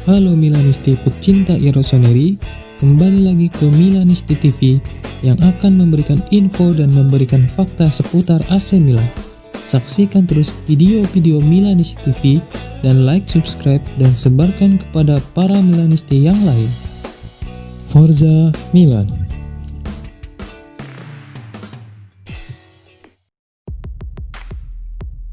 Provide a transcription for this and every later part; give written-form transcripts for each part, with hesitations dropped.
Halo Milanisti pecinta Rossoneri, kembali lagi ke Milanisti TV yang akan memberikan info dan memberikan fakta seputar AC Milan. Saksikan terus video-video Milanisti TV dan like, subscribe, dan sebarkan kepada para Milanisti yang lain. Forza Milan.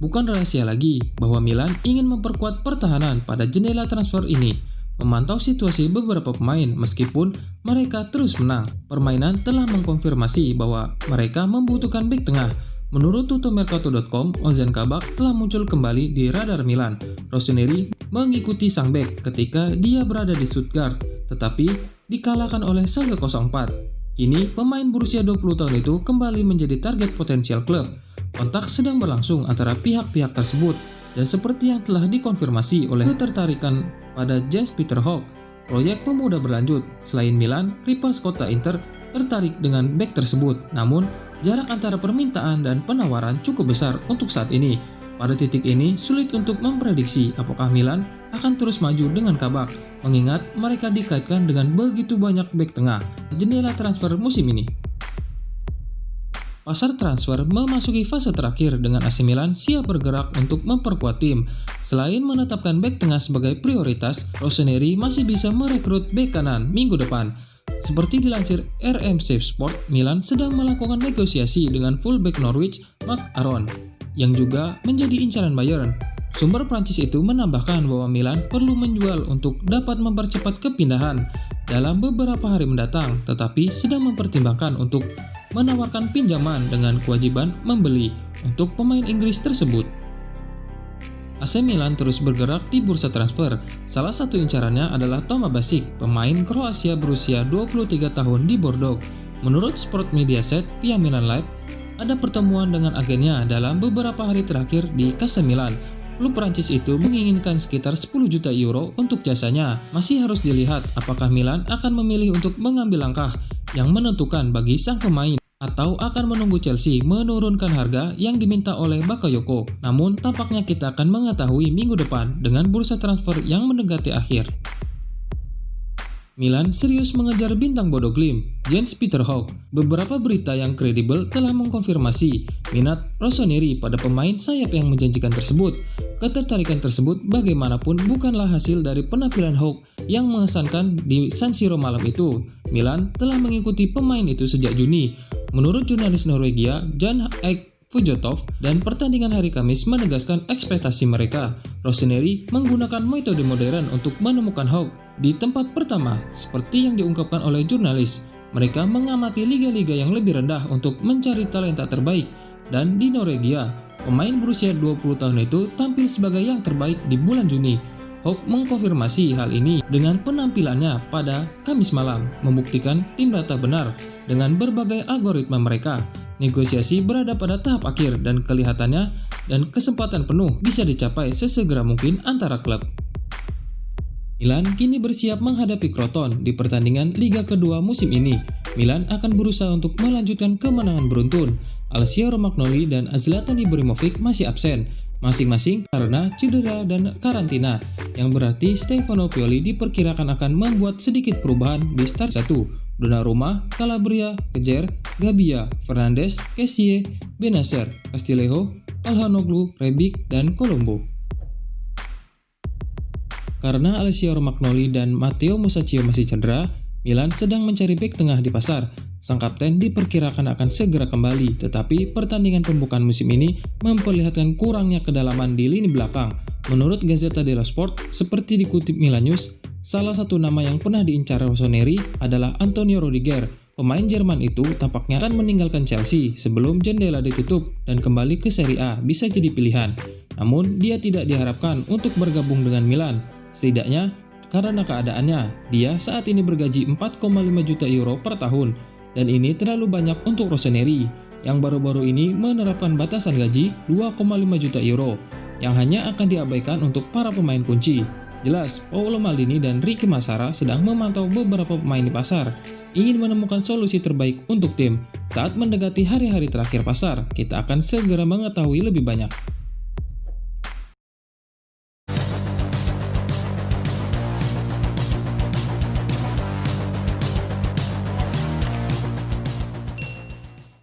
Bukan rahasia lagi bahwa Milan ingin memperkuat pertahanan pada jendela transfer ini, memantau situasi beberapa pemain meskipun mereka terus menang. Permainan telah mengkonfirmasi bahwa mereka membutuhkan bek tengah. Menurut Tuttomercato.com, Ozan Kabak telah muncul kembali di radar Milan. Rossoneri mengikuti sang bek ketika dia berada di Stuttgart, tetapi dikalahkan oleh Schalke 04. Kini pemain berusia 20 tahun itu kembali menjadi target potensial klub. Kontak sedang berlangsung antara pihak-pihak tersebut, dan seperti yang telah dikonfirmasi oleh ketertarikan pada Jens-Peter Hock, proyek pemuda berlanjut. Selain Milan, rival Kota Inter tertarik dengan bek tersebut, namun jarak antara permintaan dan penawaran cukup besar untuk saat ini. Pada titik ini, sulit untuk memprediksi apakah Milan akan terus maju dengan Kabak, mengingat mereka dikaitkan dengan begitu banyak bek tengah jendela transfer musim ini. Pasar transfer memasuki fase terakhir dengan AC Milan siap bergerak untuk memperkuat tim. Selain menetapkan bek tengah sebagai prioritas, Rossoneri masih bisa merekrut bek kanan minggu depan. Seperti dilansir RMC Sport, Milan sedang melakukan negosiasi dengan fullback Norwich, Mark Aaron, yang juga menjadi incaran Bayern. Sumber Prancis itu menambahkan bahwa Milan perlu menjual untuk dapat mempercepat kepindahan dalam beberapa hari mendatang, tetapi sedang mempertimbangkan untuk menawarkan pinjaman dengan kewajiban membeli untuk pemain Inggris tersebut. AC Milan terus bergerak di bursa transfer. Salah satu incarannya adalah Toma Basic, pemain Kroasia berusia 23 tahun di Bordeaux. Menurut Sport Mediaset, via Milan Live, ada pertemuan dengan agennya dalam beberapa hari terakhir di Casa Milan. Klub Prancis itu menginginkan sekitar 10 juta euro untuk jasanya. Masih harus dilihat apakah Milan akan memilih untuk mengambil langkah yang menentukan bagi sang pemain atau akan menunggu Chelsea menurunkan harga yang diminta oleh Bakayoko. Namun tampaknya kita akan mengetahui minggu depan dengan bursa transfer yang mendekati akhir. Milan serius mengejar bintang Bodo Glimt, Jens-Peter Hock. Beberapa berita yang kredibel telah mengkonfirmasi minat Rossoneri pada pemain sayap yang menjanjikan tersebut. Ketertarikan tersebut bagaimanapun bukanlah hasil dari penampilan Hock yang mengesankan di San Siro malam itu. Milan telah mengikuti pemain itu sejak Juni. Menurut jurnalis Norwegia Jan Eik Fujotov, dan pertandingan hari Kamis menegaskan ekspektasi mereka. Rossoneri menggunakan metode modern untuk menemukan Hock. Di tempat pertama, seperti yang diungkapkan oleh jurnalis, mereka mengamati liga-liga yang lebih rendah untuk mencari talenta terbaik. Dan di Norwegia, pemain berusia 20 tahun itu tampil sebagai yang terbaik di bulan Juni. Hock mengkonfirmasi hal ini dengan penampilannya pada Kamis malam, membuktikan tim data benar dengan berbagai algoritma mereka. Negosiasi berada pada tahap akhir dan kelihatannya dan kesempatan penuh bisa dicapai sesegera mungkin antara klub. Milan kini bersiap menghadapi Crotone di pertandingan Liga kedua musim ini. Milan akan berusaha untuk melanjutkan kemenangan beruntun. Alessio Romagnoli dan Zlatan Ibrahimovic masih absen, masing-masing karena cedera dan karantina, yang berarti Stefano Pioli diperkirakan akan membuat sedikit perubahan di start 1. Donnarumma, Calabria, Kejer, Gabia, Fernandes, Kessie, Benacer, Castillejo, Calhanoglu, Rebic, dan Colombo. Karena Alessio Romagnoli dan Matteo Musacchio masih cedera, Milan sedang mencari bek tengah di pasar. Sang kapten diperkirakan akan segera kembali, tetapi pertandingan pembukaan musim ini memperlihatkan kurangnya kedalaman di lini belakang. Menurut Gazzetta dello Sport, seperti dikutip Milan News, salah satu nama yang pernah diincar Rossoneri adalah Antonio Rudiger. Pemain Jerman itu tampaknya akan meninggalkan Chelsea sebelum jendela ditutup dan kembali ke Serie A bisa jadi pilihan. Namun dia tidak diharapkan untuk bergabung dengan Milan. Setidaknya karena keadaannya, dia saat ini bergaji 4,5 juta euro per tahun, dan ini terlalu banyak untuk Rossoneri, yang baru-baru ini menerapkan batasan gaji 2,5 juta euro, yang hanya akan diabaikan untuk para pemain kunci. Jelas, Paolo Maldini dan Ricky Massara sedang memantau beberapa pemain di pasar, ingin menemukan solusi terbaik untuk tim. Saat mendekati hari-hari terakhir pasar, kita akan segera mengetahui lebih banyak.